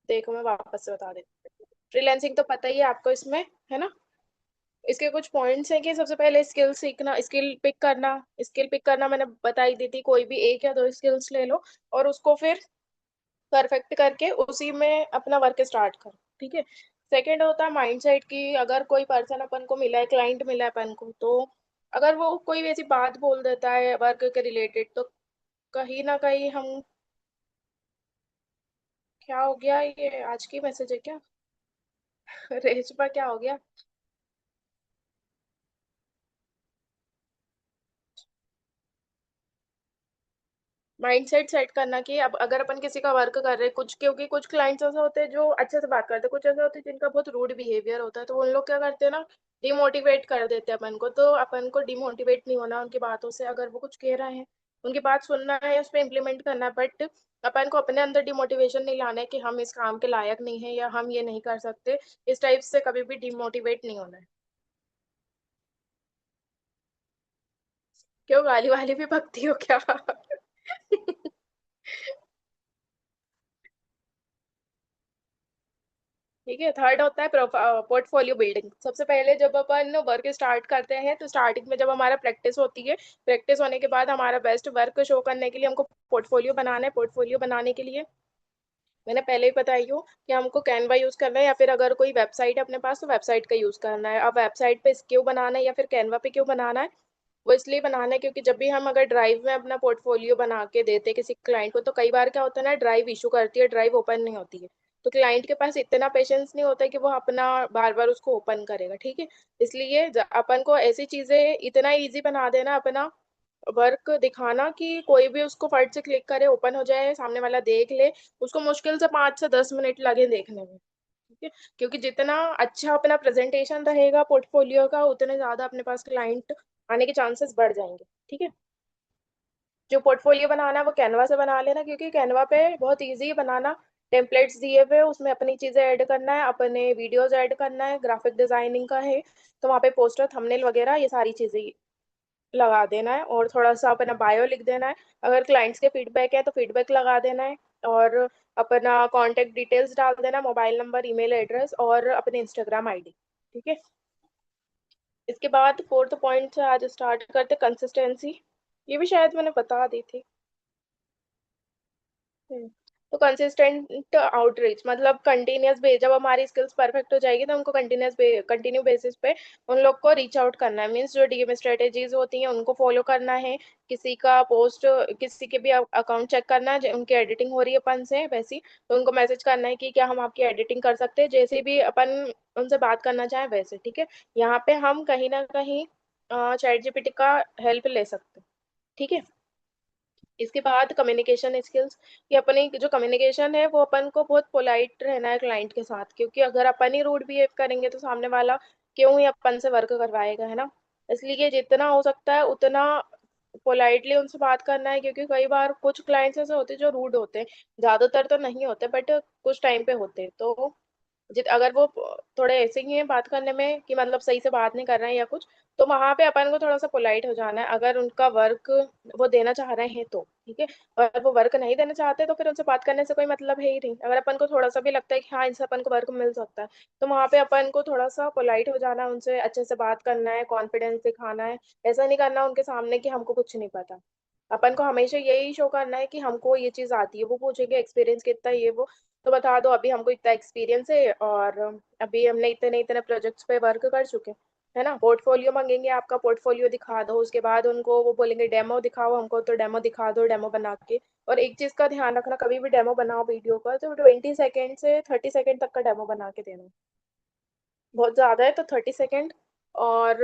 देखो मैं वापस से बता देती हूँ। फ्रीलैंसिंग तो पता ही है आपको इसमें, है ना। इसके कुछ पॉइंट्स हैं कि सबसे पहले स्किल सीखना, स्किल पिक करना। स्किल पिक करना मैंने बता ही दी थी, कोई भी एक या दो स्किल्स ले लो और उसको फिर परफेक्ट करके उसी में अपना वर्क स्टार्ट करो, ठीक है। सेकंड होता है माइंडसेट की, अगर कोई पर्सन अपन को मिला है, क्लाइंट मिला है अपन को, तो अगर वो कोई ऐसी बात बोल देता है वर्क के रिलेटेड, तो कहीं ना कहीं हम, क्या हो गया, ये आज की मैसेज है क्या? रेशमा क्या हो गया? माइंडसेट सेट करना कि अब अगर अपन किसी का वर्क कर रहे हैं कुछ, क्योंकि कुछ क्लाइंट्स ऐसे होते हैं जो अच्छे से बात करते हैं, कुछ ऐसे होते हैं जिनका बहुत रूड बिहेवियर होता है, तो उन लोग क्या करते हैं ना, डिमोटिवेट कर देते हैं अपन को। तो अपन को डिमोटिवेट नहीं होना उनकी बातों से, अगर वो कुछ कह रहे हैं उनकी बात सुनना है, उस पर इम्प्लीमेंट करना है, बट अपन को अपने अंदर डिमोटिवेशन नहीं लाना है कि हम इस काम के लायक नहीं है या हम ये नहीं कर सकते। इस टाइप से कभी भी डिमोटिवेट नहीं होना है। क्यों, गाली वाली भी बकती हो क्या? ठीक है। थर्ड होता है पोर्टफोलियो बिल्डिंग। सबसे पहले जब अपन वर्क स्टार्ट करते हैं तो स्टार्टिंग में जब हमारा प्रैक्टिस होती है, प्रैक्टिस होने के बाद हमारा बेस्ट वर्क शो करने के लिए हमको पोर्टफोलियो बनाना है। पोर्टफोलियो बनाने के लिए मैंने पहले ही बताई हूँ कि हमको कैनवा यूज करना है, या फिर अगर कोई वेबसाइट है अपने पास तो वेबसाइट का यूज करना है। अब वेबसाइट पे क्यों बनाना है या फिर कैनवा पे क्यों बनाना है, वो इसलिए बनाना है क्योंकि जब भी हम अगर ड्राइव में अपना पोर्टफोलियो बना के देते किसी क्लाइंट को, तो कई बार क्या होता है ना, ड्राइव इशू करती है, ड्राइव ओपन नहीं होती है। तो क्लाइंट के पास इतना पेशेंस नहीं होता है कि वो अपना बार बार उसको ओपन करेगा, ठीक है। इसलिए अपन को ऐसी चीजें इतना इजी बना देना अपना वर्क दिखाना कि कोई भी उसको फट से क्लिक करे, ओपन हो जाए, सामने वाला देख ले, उसको मुश्किल से 5 से 10 मिनट लगे देखने में, ठीक है। क्योंकि जितना अच्छा अपना प्रेजेंटेशन रहेगा पोर्टफोलियो का, उतने ज्यादा अपने पास क्लाइंट आने के चांसेस बढ़ जाएंगे, ठीक है। जो पोर्टफोलियो बनाना है वो कैनवा से बना लेना, क्योंकि कैनवा पे बहुत इजी है बनाना। टेम्पलेट्स दिए हुए हैं, उसमें अपनी चीजें ऐड करना है, अपने वीडियोज ऐड करना है, ग्राफिक डिजाइनिंग का है तो वहाँ पे पोस्टर, थंबनेल वगैरह ये सारी चीजें लगा देना है, और थोड़ा सा अपना बायो लिख देना है। अगर क्लाइंट्स के फीडबैक है तो फीडबैक लगा देना है, और अपना कॉन्टेक्ट डिटेल्स डाल देना, मोबाइल नंबर, ईमेल एड्रेस और अपने इंस्टाग्राम आईडी, ठीक है। इसके बाद फोर्थ पॉइंट से आज स्टार्ट करते, कंसिस्टेंसी। ये भी शायद मैंने बता दी थी। हम्म। तो कंसिस्टेंट आउटरीच मतलब कंटिन्यूस बे, जब हमारी स्किल्स परफेक्ट हो जाएगी तो हमको कंटिन्यू बेसिस पे उन लोग को रीच आउट करना है। मीन्स जो डीएम स्ट्रेटेजीज होती हैं उनको फॉलो करना है। किसी का पोस्ट, किसी के भी अकाउंट चेक करना है, उनकी एडिटिंग हो रही है अपन से वैसी, तो उनको मैसेज करना है कि क्या हम आपकी एडिटिंग कर सकते हैं, जैसे भी अपन उनसे बात करना चाहें वैसे, ठीक है। यहाँ पे हम कहीं ना कहीं चैट जीपीटी का हेल्प ले सकते हैं, ठीक है। इसके बाद कम्युनिकेशन स्किल्स, कि अपनी जो कम्युनिकेशन है वो अपन को बहुत पोलाइट रहना है क्लाइंट के साथ, क्योंकि अगर अपन ही रूड बिहेव करेंगे तो सामने वाला क्यों ही अपन से वर्क करवाएगा, है ना। इसलिए जितना हो सकता है उतना पोलाइटली उनसे बात करना है, क्योंकि कई बार कुछ क्लाइंट्स ऐसे होते हैं जो रूड होते हैं, ज्यादातर तो नहीं होते बट कुछ टाइम पे होते हैं। तो जित अगर वो थोड़े ऐसे ही हैं बात करने में कि मतलब सही से बात नहीं कर रहे हैं या कुछ, तो वहां पे अपन को थोड़ा सा पोलाइट हो जाना है। अगर उनका वर्क वो देना चाह रहे हैं तो ठीक है, और वो वर्क नहीं देना चाहते तो फिर उनसे बात करने से कोई मतलब है ही नहीं। अगर अपन को थोड़ा सा भी लगता है कि हाँ इनसे अपन को वर्क मिल सकता है, तो वहां पे अपन को थोड़ा सा पोलाइट हो जाना है, उनसे अच्छे से बात करना है, कॉन्फिडेंस दिखाना है। ऐसा नहीं करना उनके सामने कि हमको कुछ नहीं पता। अपन को हमेशा यही शो करना है कि हमको ये चीज आती है। वो पूछेंगे एक्सपीरियंस कितना है, ये वो, तो बता दो अभी हमको इतना एक्सपीरियंस है और अभी हमने इतने इतने प्रोजेक्ट्स पे वर्क कर चुके हैं, है ना। पोर्टफोलियो मांगेंगे, आपका पोर्टफोलियो दिखा दो, उसके बाद उनको वो बोलेंगे डेमो दिखाओ हमको, तो डेमो दिखा दो, डेमो बना के। और एक चीज का ध्यान रखना, कभी भी डेमो बनाओ वीडियो का तो 20 सेकेंड से 30 सेकेंड तक का डेमो बना के देना। बहुत ज्यादा है तो 30 सेकेंड, और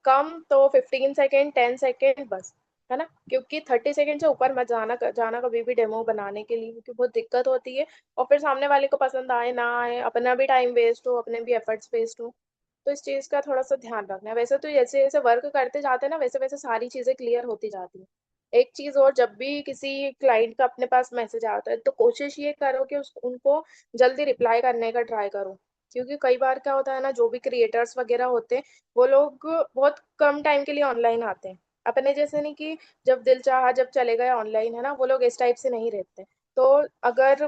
कम तो 15 सेकेंड, 10 सेकेंड बस, है ना। क्योंकि 30 सेकेंड से ऊपर मत जाना कभी भी डेमो बनाने के लिए, क्योंकि बहुत दिक्कत होती है। और फिर सामने वाले को पसंद आए ना आए, अपना भी टाइम वेस्ट हो, अपने भी एफर्ट्स वेस्ट हो। तो इस चीज का थोड़ा सा ध्यान रखना है। वैसे तो जैसे जैसे वर्क करते जाते हैं ना, वैसे वैसे सारी चीजें क्लियर होती जाती हैं। एक चीज और, जब भी किसी क्लाइंट का अपने पास मैसेज आता है तो कोशिश ये करो कि उनको जल्दी रिप्लाई करने का ट्राई करो। क्योंकि कई बार क्या होता है ना, जो भी क्रिएटर्स वगैरह होते हैं वो लोग बहुत कम टाइम के लिए ऑनलाइन आते हैं। अपने जैसे नहीं कि जब दिल चाहा जब चले गए ऑनलाइन, है ना, वो लोग इस टाइप से नहीं रहते। तो अगर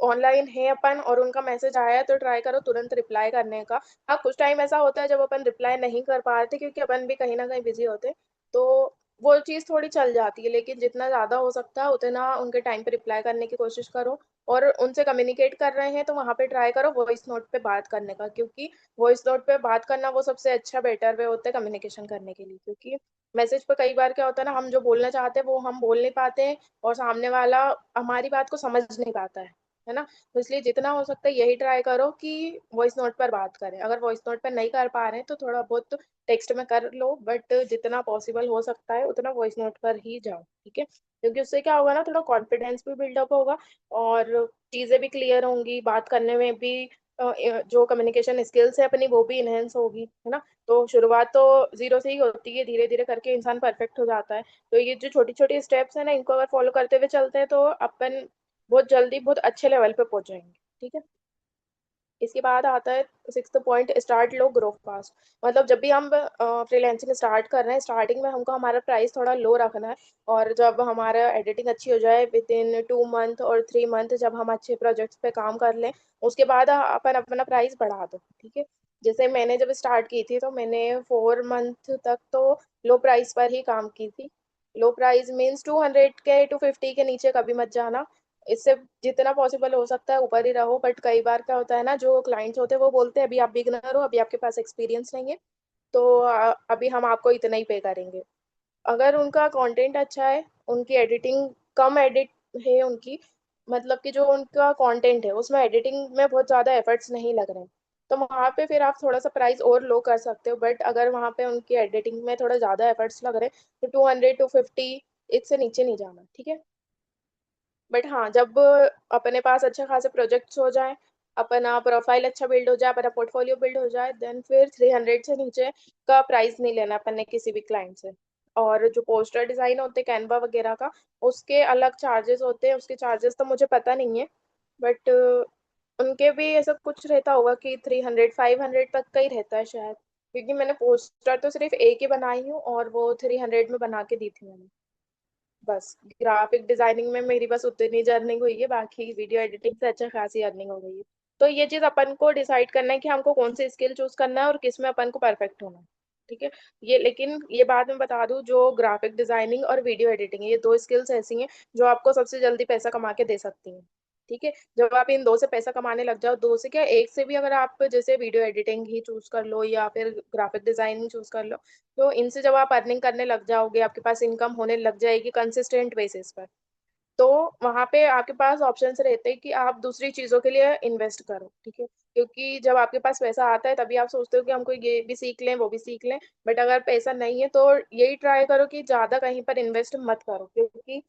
ऑनलाइन है अपन और उनका मैसेज आया है तो ट्राई करो तुरंत रिप्लाई करने का। हाँ, कुछ टाइम ऐसा होता है जब अपन रिप्लाई नहीं कर पाते क्योंकि अपन भी कहीं ना कहीं बिजी होते हैं, तो वो चीज़ थोड़ी चल जाती है, लेकिन जितना ज़्यादा हो सकता है उतना उनके टाइम पे रिप्लाई करने की कोशिश करो। और उनसे कम्युनिकेट कर रहे हैं तो वहाँ पे ट्राई करो वॉइस नोट पे बात करने का, क्योंकि वॉइस नोट पे बात करना वो सबसे अच्छा बेटर वे होता है कम्युनिकेशन करने के लिए। क्योंकि मैसेज पे कई बार क्या होता है ना, हम जो बोलना चाहते हैं वो हम बोल नहीं पाते हैं और सामने वाला हमारी बात को समझ नहीं पाता है ना। तो इसलिए जितना हो सकता है यही ट्राई करो कि वॉइस नोट पर बात करें। अगर वॉइस नोट पर नहीं कर पा रहे हैं तो थोड़ा बहुत टेक्स्ट में कर लो, बट जितना पॉसिबल हो सकता है उतना वॉइस नोट पर ही जाओ, ठीक है। क्योंकि उससे क्या होगा ना, थोड़ा कॉन्फिडेंस भी बिल्डअप होगा और चीज़ें भी क्लियर होंगी, बात करने में भी जो कम्युनिकेशन स्किल्स है अपनी वो भी इनहेंस होगी, है ना। तो शुरुआत तो जीरो से ही होती है, धीरे धीरे करके इंसान परफेक्ट हो जाता है। तो ये जो छोटी छोटी स्टेप्स है ना, इनको अगर फॉलो करते हुए चलते हैं तो अपन बहुत जल्दी बहुत अच्छे लेवल पे पहुंच जाएंगे, ठीक है। इसके बाद आता है सिक्स्थ पॉइंट, स्टार्ट लो ग्रो फास्ट। मतलब जब भी हम फ्रीलैंसिंग स्टार्ट कर रहे हैं, स्टार्टिंग में हमको हमारा प्राइस थोड़ा लो रखना है। और जब हमारा एडिटिंग अच्छी हो जाए विद इन 2 मंथ और 3 मंथ, जब हम अच्छे प्रोजेक्ट्स पे काम कर लें, उसके बाद अपन अपना प्राइस बढ़ा दो, ठीक है। जैसे मैंने जब स्टार्ट की थी तो मैंने 4 मंथ तक तो लो प्राइस पर ही काम की थी। लो प्राइस मीन्स 200 के 250 के नीचे कभी मत जाना। इससे जितना पॉसिबल हो सकता है ऊपर ही रहो। बट कई बार क्या होता है ना, जो क्लाइंट्स होते हैं वो बोलते हैं अभी आप बिगनर हो, अभी आपके पास एक्सपीरियंस नहीं है, तो अभी हम आपको इतना ही पे करेंगे। अगर उनका कंटेंट अच्छा है, उनकी एडिटिंग कम एडिट है उनकी, मतलब कि जो उनका कंटेंट है उसमें एडिटिंग में बहुत ज़्यादा एफर्ट्स नहीं लग रहे हैं, तो वहाँ पे फिर आप थोड़ा सा प्राइस और लो कर सकते हो। बट अगर वहाँ पे उनकी एडिटिंग में थोड़ा ज़्यादा एफर्ट्स लग रहे हैं तो 200 250 इससे नीचे नहीं जाना, ठीक है। बट हाँ, जब अपने पास अच्छे खासे प्रोजेक्ट्स हो जाए, अपना प्रोफाइल अच्छा बिल्ड हो जाए, अपना पोर्टफोलियो बिल्ड हो जाए, देन फिर 300 से नीचे का प्राइस नहीं लेना अपन ने किसी भी क्लाइंट से। और जो पोस्टर डिजाइन होते हैं कैनवा वगैरह का, उसके अलग चार्जेस होते हैं। उसके चार्जेस तो मुझे पता नहीं है, बट उनके भी ऐसा कुछ रहता होगा कि 300 500 तक का ही रहता है शायद। क्योंकि मैंने पोस्टर तो सिर्फ एक ही बनाई हूँ और वो 300 में बना के दी थी मैंने। बस ग्राफिक डिजाइनिंग में मेरी बस उतनी जर्निंग हुई है, बाकी वीडियो एडिटिंग से अच्छा खासी अर्निंग हो गई है। तो ये चीज अपन को डिसाइड करना है कि हमको कौन सी स्किल चूज करना है और किस में अपन को परफेक्ट होना है, ठीक है। ये लेकिन ये बात मैं बता दूं, जो ग्राफिक डिजाइनिंग और वीडियो एडिटिंग है, ये दो स्किल्स ऐसी हैं जो आपको सबसे जल्दी पैसा कमा के दे सकती हैं, ठीक है। जब आप इन दो से पैसा कमाने लग जाओ, दो से क्या एक से भी, अगर आप जैसे वीडियो एडिटिंग ही चूज कर लो या फिर ग्राफिक डिजाइनिंग चूज कर लो, तो इनसे जब आप अर्निंग करने लग जाओगे, आपके पास इनकम होने लग जाएगी कंसिस्टेंट बेसिस पर, तो वहां पे आपके पास ऑप्शंस रहते हैं कि आप दूसरी चीजों के लिए इन्वेस्ट करो, ठीक है। क्योंकि जब आपके पास पैसा आता है तभी आप सोचते हो कि हमको ये भी सीख लें वो भी सीख लें। बट अगर पैसा नहीं है तो यही ट्राई करो कि ज्यादा कहीं पर इन्वेस्ट मत करो, क्योंकि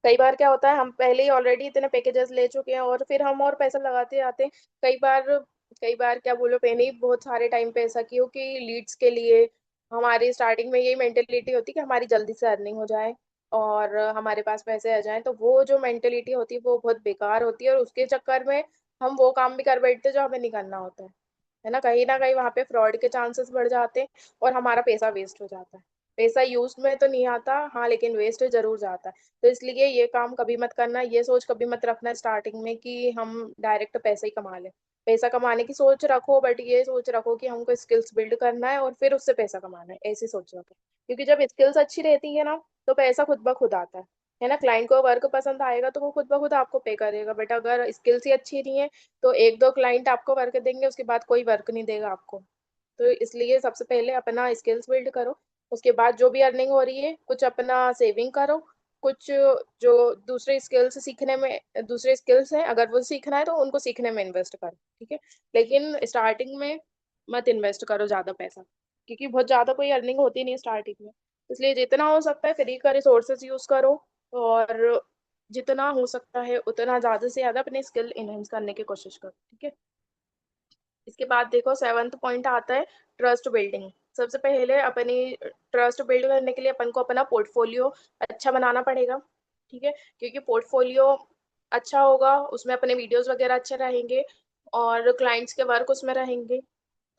कई बार क्या होता है, हम पहले ही ऑलरेडी इतने पैकेजेस ले चुके हैं और फिर हम और पैसा लगाते जाते हैं। कई बार क्या बोलो, मैंने ही बहुत सारे टाइम पे ऐसा किया कि लीड्स के लिए हमारी स्टार्टिंग में यही मेंटेलिटी होती है कि हमारी जल्दी से अर्निंग हो जाए और हमारे पास पैसे आ जाएं। तो वो जो मेंटेलिटी होती है वो बहुत बेकार होती है और उसके चक्कर में हम वो काम भी कर बैठते हैं जो हमें नहीं करना होता है ना कहीं वहां पे फ्रॉड के चांसेस बढ़ जाते हैं और हमारा पैसा वेस्ट हो जाता है। पैसा यूज में तो नहीं आता, हाँ, लेकिन वेस्ट जरूर जाता है। तो इसलिए ये काम कभी मत करना, ये सोच कभी मत रखना स्टार्टिंग में कि हम डायरेक्ट पैसे ही कमा लें। पैसा कमाने की सोच रखो, बट ये सोच रखो कि हमको स्किल्स बिल्ड करना है और फिर उससे पैसा कमाना है, ऐसी सोच रखो। क्योंकि जब स्किल्स अच्छी रहती है ना, तो पैसा खुद ब खुद आता है ना। क्लाइंट को वर्क पसंद आएगा तो वो खुद ब खुद आपको पे करेगा। बट अगर स्किल्स ही अच्छी नहीं है तो एक दो क्लाइंट आपको वर्क देंगे, उसके बाद कोई वर्क नहीं देगा आपको। तो इसलिए सबसे पहले अपना स्किल्स बिल्ड करो। उसके बाद जो भी अर्निंग हो रही है कुछ अपना सेविंग करो, कुछ जो दूसरे स्किल्स हैं अगर वो सीखना है तो उनको सीखने में इन्वेस्ट करो, ठीक है। लेकिन स्टार्टिंग में मत इन्वेस्ट करो ज्यादा पैसा, क्योंकि बहुत ज्यादा कोई अर्निंग होती नहीं स्टार्टिंग में। इसलिए जितना हो सकता है फ्री का रिसोर्सेज यूज करो और जितना हो सकता है उतना ज्यादा से ज्यादा अपने स्किल इनहेंस करने की कोशिश करो, ठीक है। इसके बाद देखो सेवन्थ पॉइंट आता है ट्रस्ट बिल्डिंग। सबसे पहले अपनी ट्रस्ट बिल्ड करने के लिए अपन को अपना पोर्टफोलियो अच्छा बनाना पड़ेगा, ठीक है। क्योंकि पोर्टफोलियो अच्छा होगा, उसमें अपने वीडियोस वगैरह अच्छे रहेंगे और क्लाइंट्स के वर्क उसमें रहेंगे,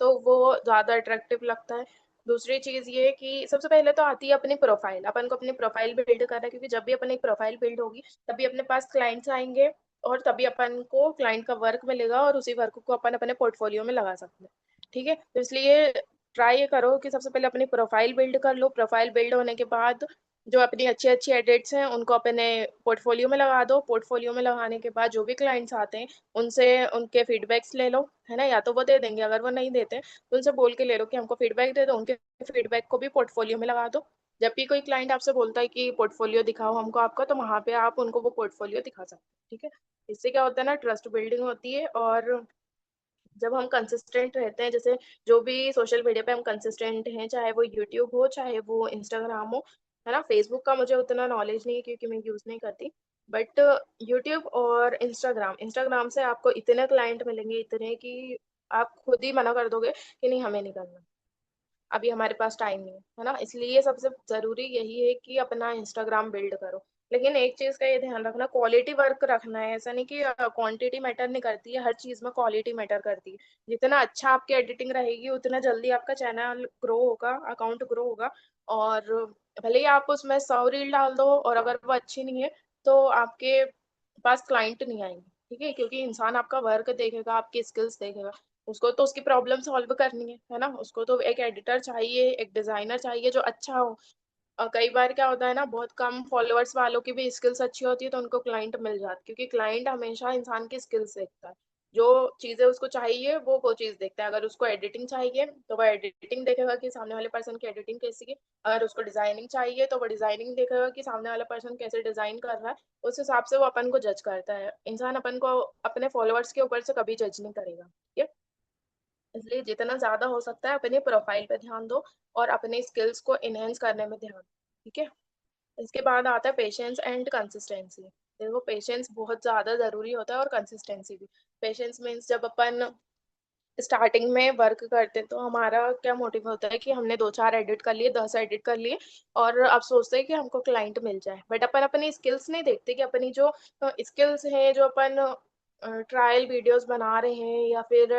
तो वो ज़्यादा अट्रैक्टिव लगता है। दूसरी चीज़ ये कि सबसे पहले तो आती है अपनी प्रोफाइल। अपन को अपनी प्रोफाइल बिल्ड करना है, क्योंकि जब भी अपनी प्रोफाइल बिल्ड होगी तभी अपने पास क्लाइंट्स आएंगे और तभी अपन को क्लाइंट का वर्क मिलेगा और उसी वर्क को अपन अपने पोर्टफोलियो में लगा सकते हैं। ठीक है, तो इसलिए ट्राई ये करो कि सबसे पहले अपनी प्रोफाइल बिल्ड कर लो। प्रोफाइल बिल्ड होने के बाद जो अपनी अच्छी अच्छी एडिट्स हैं उनको अपने पोर्टफोलियो में लगा दो। पोर्टफोलियो में लगाने के बाद जो भी क्लाइंट्स आते हैं उनसे उनके फीडबैक्स ले लो, है ना। या तो वो दे देंगे, अगर वो नहीं देते तो उनसे बोल के ले लो कि हमको फीडबैक दे दो। उनके फीडबैक को भी पोर्टफोलियो में लगा दो। जब भी कोई क्लाइंट आपसे बोलता है कि पोर्टफोलियो दिखाओ हमको आपका, तो वहां पे आप उनको वो पोर्टफोलियो दिखा सकते हैं। ठीक है, इससे क्या होता है ना, ट्रस्ट बिल्डिंग होती है। और जब हम कंसिस्टेंट रहते हैं, जैसे जो भी सोशल मीडिया पे हम कंसिस्टेंट हैं, चाहे वो यूट्यूब हो चाहे वो इंस्टाग्राम हो, है ना। फेसबुक का मुझे उतना नॉलेज नहीं है क्योंकि मैं यूज नहीं करती। बट यूट्यूब और इंस्टाग्राम इंस्टाग्राम से आपको इतने क्लाइंट मिलेंगे, इतने कि आप खुद ही मना कर दोगे कि नहीं हमें नहीं करना, अभी हमारे पास टाइम नहीं है ना। इसलिए सबसे जरूरी यही है कि अपना इंस्टाग्राम बिल्ड करो। लेकिन एक चीज का ये ध्यान रखना, क्वालिटी वर्क रखना है। ऐसा नहीं कि क्वांटिटी मैटर नहीं करती है, हर चीज में क्वालिटी मैटर करती है। जितना अच्छा आपकी एडिटिंग रहेगी उतना जल्दी आपका चैनल ग्रो होगा, अकाउंट ग्रो होगा। और भले ही आप उसमें 100 रील डाल दो और अगर वो अच्छी नहीं है तो आपके पास क्लाइंट नहीं आएंगे। ठीक है, क्योंकि इंसान आपका वर्क देखेगा, आपकी स्किल्स देखेगा, उसको तो उसकी प्रॉब्लम सॉल्व करनी है ना। उसको तो एक एडिटर चाहिए, एक डिजाइनर चाहिए जो अच्छा हो। और कई बार क्या होता है ना, बहुत कम फॉलोअर्स वालों की भी स्किल्स अच्छी होती है तो उनको क्लाइंट मिल जाती है, क्योंकि क्लाइंट हमेशा इंसान की स्किल्स देखता है। जो चीजें उसको चाहिए वो चीज देखता है। अगर उसको एडिटिंग चाहिए तो वो एडिटिंग देखेगा कि सामने वाले पर्सन की एडिटिंग कैसी है। अगर उसको डिजाइनिंग चाहिए तो वो डिजाइनिंग देखेगा कि सामने वाला पर्सन कैसे डिजाइन कर रहा है। उस हिसाब से वो अपन को जज करता है। इंसान अपन को अपने फॉलोअर्स के ऊपर से कभी जज नहीं करेगा। ठीक है, इसलिए जितना ज्यादा हो सकता है अपने प्रोफाइल पे ध्यान दो और अपने स्किल्स को इनहेंस करने में ध्यान दो। ठीक है, इसके बाद आता है पेशेंस एंड कंसिस्टेंसी। देखो, पेशेंस बहुत ज्यादा जरूरी होता है और कंसिस्टेंसी भी। पेशेंस मीन्स जब अपन स्टार्टिंग में वर्क करते हैं तो हमारा क्या मोटिव होता है कि हमने 2-4 एडिट कर लिए, 10 एडिट कर लिए और अब सोचते हैं कि हमको क्लाइंट मिल जाए। बट अपन अपनी स्किल्स नहीं देखते कि अपनी जो स्किल्स हैं, जो अपन ट्रायल वीडियोस बना रहे हैं या फिर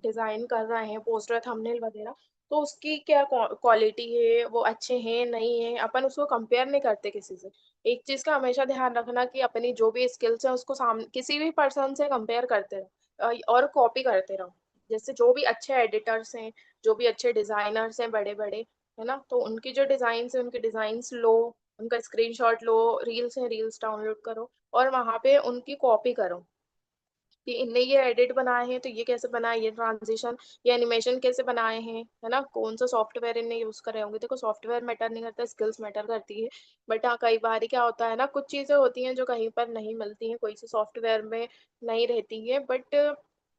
डिजाइन कर रहे हैं, पोस्टर थंबनेल वगैरह, तो उसकी क्या क्वालिटी है, वो अच्छे हैं नहीं है, अपन उसको कंपेयर नहीं करते किसी से। एक चीज का हमेशा ध्यान रखना कि अपनी जो भी स्किल्स है उसको सामने किसी भी पर्सन से कंपेयर करते रहो और कॉपी करते रहो। जैसे जो भी अच्छे एडिटर्स हैं, जो भी अच्छे डिजाइनर्स हैं बड़े बड़े, है ना, तो उनकी जो डिजाइन्स है उनके डिजाइन्स लो, उनका स्क्रीनशॉट लो, रील्स है रील्स डाउनलोड करो और वहां पे उनकी कॉपी करो कि इनने ये एडिट बनाए हैं तो ये कैसे बनाए, ये ट्रांजिशन, ये एनिमेशन कैसे बनाए हैं, है ना, कौन सा सॉफ्टवेयर इनने यूज करे होंगे। देखो, सॉफ्टवेयर मैटर नहीं करता, स्किल्स मैटर करती है। बट हाँ, कई बार क्या होता है ना, कुछ चीजें होती हैं जो कहीं पर नहीं मिलती हैं, कोई सी सॉफ्टवेयर में नहीं रहती है। बट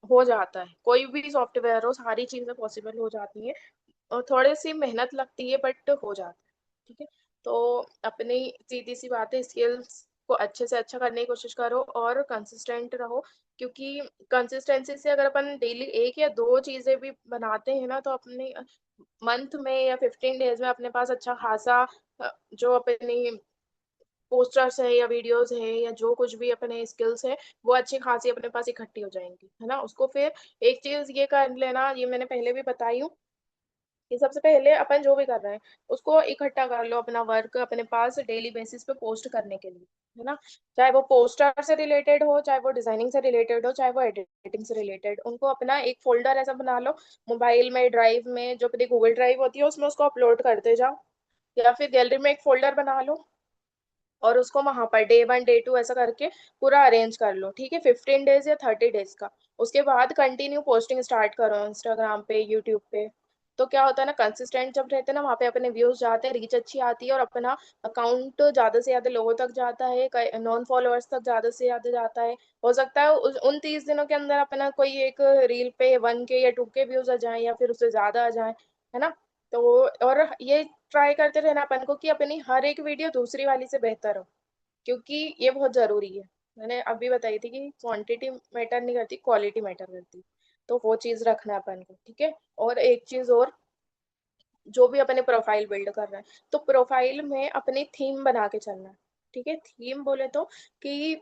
हो जाता है, कोई भी सॉफ्टवेयर हो सारी चीजें पॉसिबल हो जाती हैं। और थोड़ी सी मेहनत लगती है बट हो जाता है। ठीक है, तो अपनी सीधी सी बात है, स्किल्स को अच्छे से अच्छा करने की कोशिश करो और कंसिस्टेंट रहो। क्योंकि कंसिस्टेंसी से अगर अपन डेली एक या दो चीजें भी बनाते हैं ना, तो अपने मंथ में या 15 डेज में अपने पास अच्छा खासा जो अपनी पोस्टर्स है या वीडियोस है या जो कुछ भी अपने स्किल्स है वो अच्छी खासी अपने पास इकट्ठी हो जाएंगी, है ना। उसको फिर एक चीज ये कर लेना, ये मैंने पहले भी बताई हूँ, कि सबसे पहले अपन जो भी कर रहे हैं उसको इकट्ठा कर लो, अपना वर्क अपने पास डेली बेसिस पे पोस्ट करने के लिए, है ना। चाहे वो पोस्टर से रिलेटेड हो, चाहे वो डिजाइनिंग से रिलेटेड हो, चाहे वो एडिटिंग से रिलेटेड, उनको अपना एक फोल्डर ऐसा बना लो मोबाइल में, ड्राइव में, जो अपनी गूगल ड्राइव होती है उसमें उसको अपलोड करते जाओ। या फिर गैलरी में एक फोल्डर बना लो और उसको वहां पर डे 1 डे 2 ऐसा करके पूरा अरेंज कर लो। ठीक है, 15 डेज या 30 डेज का। उसके बाद कंटिन्यू पोस्टिंग स्टार्ट करो इंस्टाग्राम पे, यूट्यूब पे। तो क्या होता है ना, कंसिस्टेंट जब रहते हैं ना, वहाँ पे अपने व्यूज जाते हैं, रीच अच्छी आती है और अपना अकाउंट ज्यादा से ज्यादा लोगों तक जाता है, नॉन फॉलोअर्स तक ज्यादा से ज्यादा जाता है। हो सकता है उन 30 दिनों के अंदर अपना कोई एक रील पे 1 के या 2 के व्यूज आ जाए या फिर उससे ज्यादा आ जाए, है ना। तो और ये ट्राई करते रहना अपन को कि अपनी हर एक वीडियो दूसरी वाली से बेहतर हो, क्योंकि ये बहुत जरूरी है। मैंने अभी बताई थी कि क्वांटिटी मैटर नहीं करती, क्वालिटी मैटर करती। तो वो चीज रखना है अपन को। ठीक है, और एक चीज और, जो भी अपने प्रोफाइल बिल्ड कर रहे हैं तो प्रोफाइल में अपनी थीम बना के चलना है। ठीक है, थीम बोले तो कि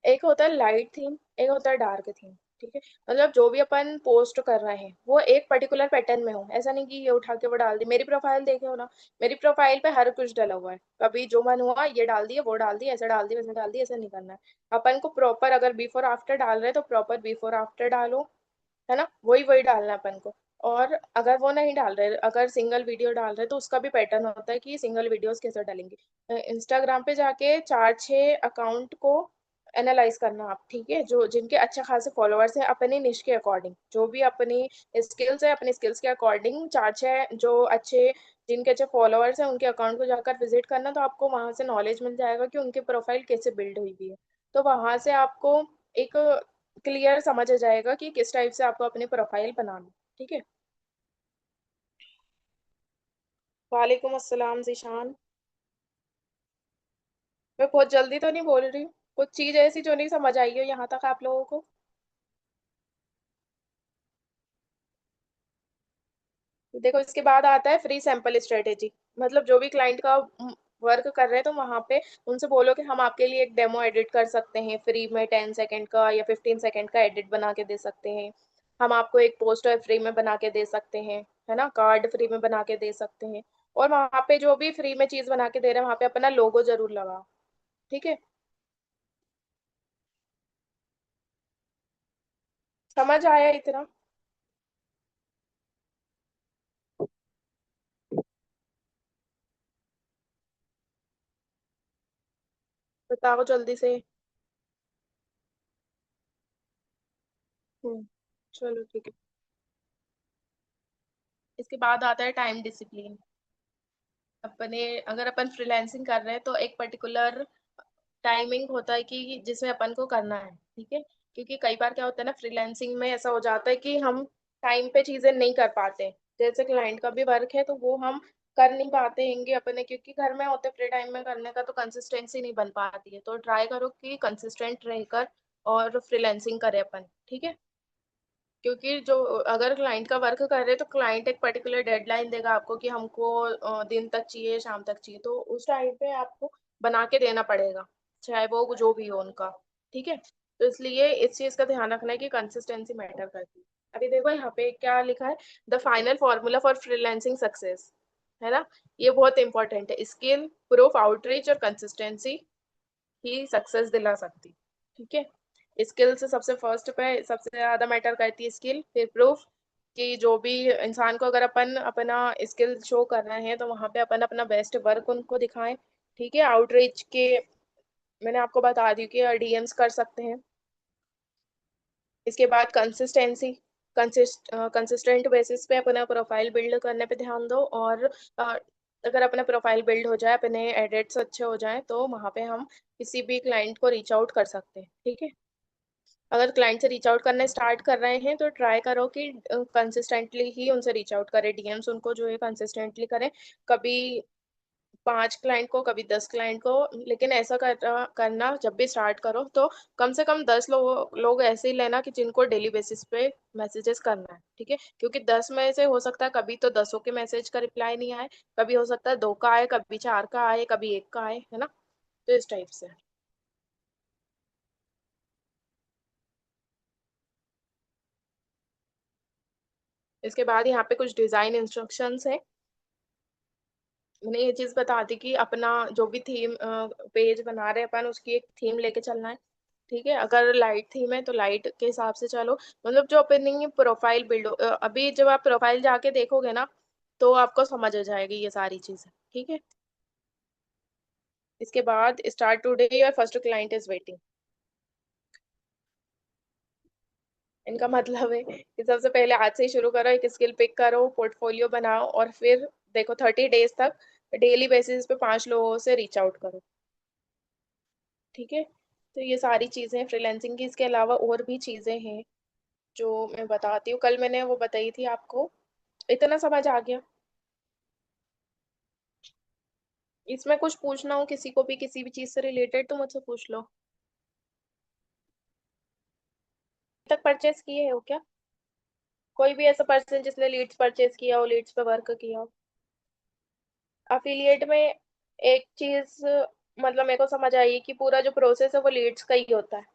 एक होता है लाइट थीम, एक होता है डार्क थीम। ठीक है। मतलब जो भी अपन पोस्ट कर रहे हैं वो एक पर्टिकुलर पैटर्न में हो, ऐसा नहीं कि ये उठा के वो डाल दी। मेरी प्रोफाइल देखे हो ना, मेरी प्रोफाइल पे हर कुछ डला हुआ है, कभी जो मन हुआ ये डाल दिया, वो डाल दिया, ऐसा डाल दिया, वैसा डाल दिया, ऐसा नहीं करना है। अपन को प्रॉपर, अगर बिफोर आफ्टर डाल रहे हैं तो प्रॉपर बिफोर आफ्टर डालो, है ना, वही वही डालना है अपन को। और अगर वो नहीं डाल रहे, अगर सिंगल वीडियो डाल रहे तो उसका भी पैटर्न होता है कि सिंगल वीडियोस कैसे डालेंगे। इंस्टाग्राम पे जाके चार छह अकाउंट को एनालाइज करना आप, ठीक है, जो जिनके अच्छे खासे फॉलोअर्स हैं अपनी निश के अकॉर्डिंग, जो भी अपनी स्किल्स है अपनी स्किल्स के अकॉर्डिंग, चार छह जो अच्छे, जिनके अच्छे फॉलोअर्स हैं उनके अकाउंट को जाकर विजिट करना, तो आपको वहां से नॉलेज मिल जाएगा कि उनकी प्रोफाइल कैसे बिल्ड हुई भी है। तो वहां से आपको एक क्लियर समझ आ जाएगा कि किस टाइप से आपको अपनी प्रोफाइल बनाना। ठीक है। वालेकुम अस्सलाम जिशान। मैं बहुत जल्दी तो नहीं बोल रही हूँ, कुछ चीज ऐसी जो नहीं समझ आई हो यहाँ तक आप लोगों को। देखो इसके बाद आता है फ्री सैंपल स्ट्रेटेजी। मतलब जो भी क्लाइंट का वर्क कर रहे हैं तो वहां पे उनसे बोलो कि हम आपके लिए एक डेमो एडिट कर सकते हैं फ्री में, 10 सेकेंड का या 15 सेकेंड का एडिट बना के दे सकते हैं। हम आपको एक पोस्टर फ्री में बना के दे सकते हैं, है ना, कार्ड फ्री में बना के दे सकते हैं। और वहां पे जो भी फ्री में चीज बना के दे रहे हैं वहां पे अपना लोगो जरूर लगाओ। ठीक है। समझ आया इतना? बताओ जल्दी से। हम्म। चलो ठीक है। इसके बाद आता है टाइम डिसिप्लिन। अपने, अगर अपन फ्रीलांसिंग कर रहे हैं तो एक पर्टिकुलर टाइमिंग होता है कि जिसमें अपन को करना है, ठीक है। क्योंकि कई बार क्या होता है ना, फ्रीलांसिंग में ऐसा हो जाता है कि हम टाइम पे चीजें नहीं कर पाते। जैसे क्लाइंट का भी वर्क है तो वो हम कर नहीं पाते हैंगे अपने, क्योंकि घर में होते फ्री टाइम में करने का तो कंसिस्टेंसी नहीं बन पाती है। तो ट्राई करो कि कंसिस्टेंट रहकर और फ्रीलांसिंग करें अपन, ठीक है। क्योंकि जो, अगर क्लाइंट का वर्क कर रहे हैं तो क्लाइंट एक पर्टिकुलर डेडलाइन देगा आपको कि हमको दिन तक चाहिए, शाम तक चाहिए, तो उस टाइम पे आपको बना के देना पड़ेगा, चाहे वो जो भी हो उनका। ठीक है। तो इसलिए इस चीज का ध्यान रखना है कि कंसिस्टेंसी मैटर करती है। अभी देखो यहाँ पे क्या लिखा है, the final formula for freelancing success, है ना। ये बहुत इंपॉर्टेंट है, स्किल, प्रूफ, आउटरीच और कंसिस्टेंसी ही सक्सेस दिला सकती। ठीक है। स्किल से सबसे फर्स्ट पे सबसे ज्यादा मैटर करती है स्किल, फिर प्रूफ, कि जो भी इंसान को अगर अपन अपना स्किल शो कर रहे हैं तो वहां पे अपन अपना बेस्ट वर्क उनको दिखाएं। ठीक है। आउटरीच के मैंने आपको बता दी कि डीएम्स कर सकते हैं। इसके बाद कंसिस्टेंसी, कंसिस्टेंट बेसिस पे अपना प्रोफाइल बिल्ड करने पे ध्यान दो। और अगर अपना प्रोफाइल बिल्ड हो जाए, अपने एडिट्स अच्छे हो जाए, तो वहां पे हम किसी भी क्लाइंट को रीच आउट कर सकते हैं। ठीक है। अगर क्लाइंट से रीच आउट करने स्टार्ट कर रहे हैं तो ट्राई करो कि कंसिस्टेंटली ही उनसे रीच आउट करें, डीएम्स उनको जो है कंसिस्टेंटली करें। कभी 5 क्लाइंट को, कभी 10 क्लाइंट को, लेकिन ऐसा करना जब भी स्टार्ट करो तो कम से कम 10 लोग ऐसे ही लेना कि जिनको डेली बेसिस पे मैसेजेस करना है। ठीक है। क्योंकि 10 में से हो सकता है कभी तो 10 के मैसेज का रिप्लाई नहीं आए, कभी हो सकता है 2 का आए, कभी 4 का आए, कभी 1 का आए, है ना। तो इस टाइप से। इसके बाद यहाँ पे कुछ डिजाइन इंस्ट्रक्शंस है। मैंने ये चीज बता दी कि अपना जो भी थीम पेज बना रहे हैं अपन, उसकी एक थीम लेके चलना है। ठीक है। अगर लाइट थीम है तो लाइट के हिसाब से चलो। मतलब जो अपनी प्रोफाइल बिल्ड, अभी जब आप प्रोफाइल जाके देखोगे ना तो आपको समझ आ जाएगी ये सारी चीजें। ठीक है। इसके बाद start today, your first client is waiting. इनका मतलब है कि सबसे पहले आज से ही शुरू करो, एक स्किल पिक करो, पोर्टफोलियो बनाओ, और फिर देखो 30 डेज तक डेली बेसिस पे 5 लोगों से रीच आउट करो। ठीक है। तो ये सारी चीजें हैं फ्रीलैंसिंग की। इसके अलावा और भी चीजें हैं जो मैं बताती हूँ, कल मैंने वो बताई थी आपको। इतना समझ आ गया? इसमें कुछ पूछना हो किसी को भी किसी भी चीज से रिलेटेड तो मुझसे पूछ लो। तक परचेस किए हो क्या? कोई भी ऐसा पर्सन जिसने लीड्स परचेस किया हो, लीड्स पे वर्क किया हो? अफिलिएट में एक चीज मतलब मेरे को समझ आई कि पूरा जो प्रोसेस है वो लीड्स का ही होता है।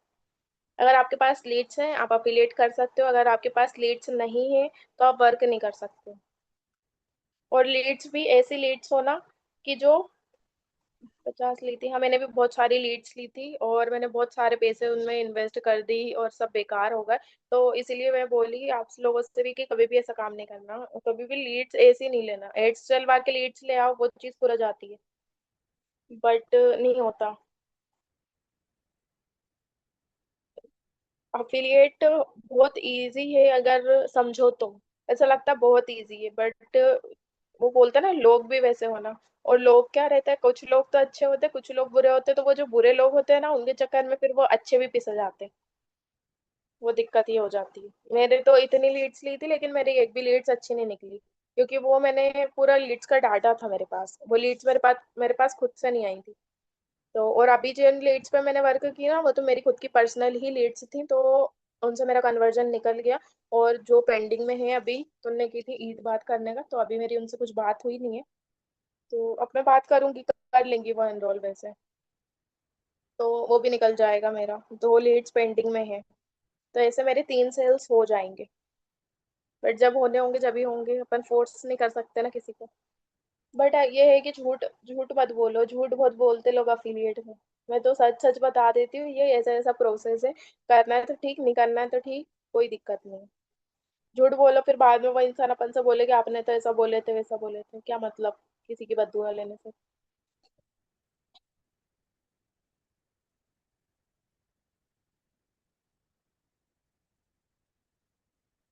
अगर आपके पास लीड्स हैं आप अफिलिएट कर सकते हो, अगर आपके पास लीड्स नहीं है तो आप वर्क नहीं कर सकते। और लीड्स भी ऐसी लीड्स हो ना कि जो 50 ली थी, हाँ मैंने भी बहुत सारी लीड्स ली थी और मैंने बहुत सारे पैसे उनमें इन्वेस्ट कर दी और सब बेकार हो गए। तो इसीलिए मैं बोली आप लोगों से भी कि कभी भी ऐसा काम नहीं करना, कभी भी लीड्स ऐसी नहीं लेना। एड्स चलवा के लीड्स ले आओ वो चीज़ पूरा जाती है, बट नहीं होता। अफिलिएट बहुत इजी है अगर समझो तो, ऐसा लगता है बहुत इजी है, बट वो बोलते हैं ना लोग भी वैसे होना। और लोग क्या रहता है, कुछ लोग तो अच्छे होते हैं कुछ लोग बुरे होते हैं, तो वो जो बुरे लोग होते हैं ना उनके चक्कर में फिर वो अच्छे भी पिस जाते हैं। वो दिक्कत ही हो जाती है। मेरे तो इतनी लीड्स ली थी लेकिन मेरी एक भी लीड्स अच्छी नहीं निकली, क्योंकि वो मैंने पूरा लीड्स का डाटा था मेरे पास, वो लीड्स मेरे पास खुद से नहीं आई थी। तो और अभी जिन लीड्स पे मैंने वर्क की ना वो तो मेरी खुद की पर्सनल ही लीड्स थी, तो उनसे मेरा कन्वर्जन निकल गया। और जो पेंडिंग में है अभी, तुमने की थी ईद बात करने का, तो अभी मेरी उनसे कुछ बात हुई नहीं है। तो अब मैं बात करूंगी, कर लेंगी वो एनरोल वैसे, तो वो भी निकल जाएगा मेरा। 2 लीड्स पेंडिंग में है, तो ऐसे मेरे 3 सेल्स हो जाएंगे। बट जब होने होंगे जब ही होंगे, अपन फोर्स नहीं कर सकते ना किसी को। बट ये है कि झूठ झूठ मत बोलो, झूठ बहुत बोलते लोग अफिलिएट में। मैं तो सच सच बता देती हूँ, ये ऐसा ऐसा प्रोसेस है, करना है तो ठीक, नहीं करना है तो ठीक, कोई दिक्कत नहीं। झूठ बोलो फिर बाद में वो इंसान अपन से बोले कि आपने तो ऐसा बोले थे वैसा बोले थे, क्या मतलब किसी की बददुआ लेने से।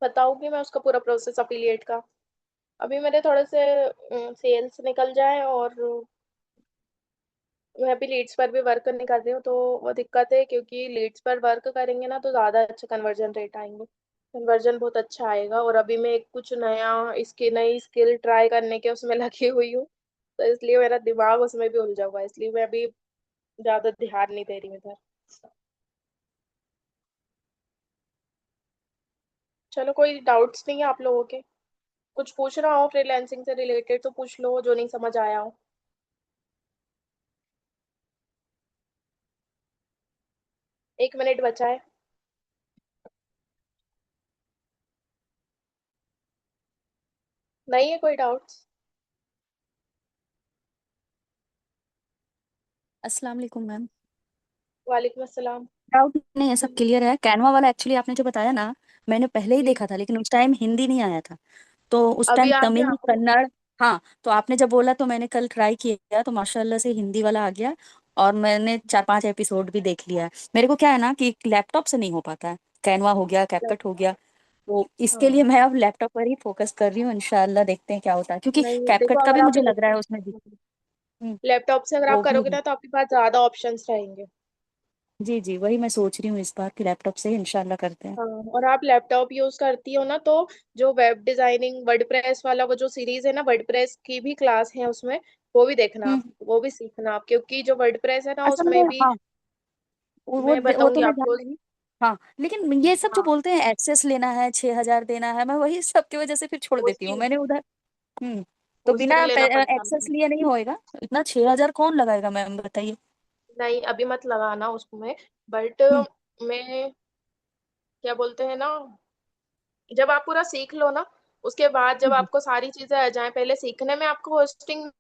बताऊंगी मैं उसका पूरा प्रोसेस अफिलिएट का। अभी मेरे थोड़े से सेल्स निकल जाए, और मैं भी लीड्स पर भी वर्क नहीं कर रही हूँ, तो वो दिक्कत है, क्योंकि लीड्स पर वर्क करेंगे ना तो ज़्यादा अच्छे कन्वर्जन रेट आएंगे, कन्वर्जन बहुत अच्छा आएगा। और अभी मैं कुछ नया, इसकी नई स्किल ट्राई करने के उसमें लगी हुई हूँ, तो इसलिए मेरा दिमाग उसमें भी उलझा हुआ है, इसलिए मैं अभी ज़्यादा ध्यान नहीं दे रही हूँ इधर। चलो कोई डाउट्स नहीं है आप लोगों के? कुछ पूछना हो फ्रीलैंसिंग से रिलेटेड तो पूछ लो, जो नहीं समझ आया हो। 1 मिनट बचा है। नहीं है कोई डाउट्स? अस्सलाम वालेकुम मैम। वालेकुम अस्सलाम। डाउट नहीं है, सब क्लियर है। कैनवा वाला एक्चुअली आपने जो बताया ना, मैंने पहले ही जी। देखा था, लेकिन उस टाइम हिंदी नहीं आया था। तो उस अभी टाइम आ गया तमिल आपको? कन्नड़। हाँ, तो आपने जब बोला तो मैंने कल ट्राई किया तो माशाल्लाह से हिंदी वाला आ गया। और मैंने 4-5 एपिसोड भी देख लिया है। मेरे को क्या है ना कि लैपटॉप से नहीं हो पाता है। कैनवा हो गया, कैपकट हो गया। तो इसके लिए हाँ। मैं अब लैपटॉप पर ही फोकस कर रही हूँ। इंशाल्लाह देखते हैं क्या होता है, क्योंकि नहीं देखो, कैपकट का अगर भी आप मुझे लग रहा है उसमें भी। हम्म, लैपटॉप से अगर आप वो भी करोगे है। ना तो आपके पास ज्यादा ऑप्शंस रहेंगे। जी जी, वही मैं सोच रही हूँ इस बार कि लैपटॉप से ही इंशाल्लाह करते हैं। हाँ, और आप लैपटॉप यूज करती हो ना, तो जो वेब डिजाइनिंग वर्डप्रेस वाला वो जो सीरीज है ना, वर्डप्रेस की भी क्लास है उसमें, वो भी देखना आप, हम्म। वो भी सीखना आप, क्योंकि जो वर्डप्रेस है ना अच्छा उसमें मैं, भी हाँ, मैं वो तो बताऊंगी मैं आपको। जान रही हूँ। हाँ, लेकिन ये सब जो हाँ, बोलते हैं एक्सेस लेना है, 6,000 देना है, मैं वही सब की वजह से फिर छोड़ देती हूँ होस्टिंग, मैंने उधर। हम्म। तो बिना होस्टिंग लेना पड़ता है एक्सेस उसमें। लिए नहीं होएगा? इतना 6,000 कौन लगाएगा मैम, बताइए। नहीं अभी मत लगाना उसमें, बट हम्म। मैं क्या बोलते हैं ना, जब आप पूरा सीख लो ना, उसके बाद जब हम्म। आपको सारी चीजें आ जाएं, पहले सीखने में आपको होस्टिंग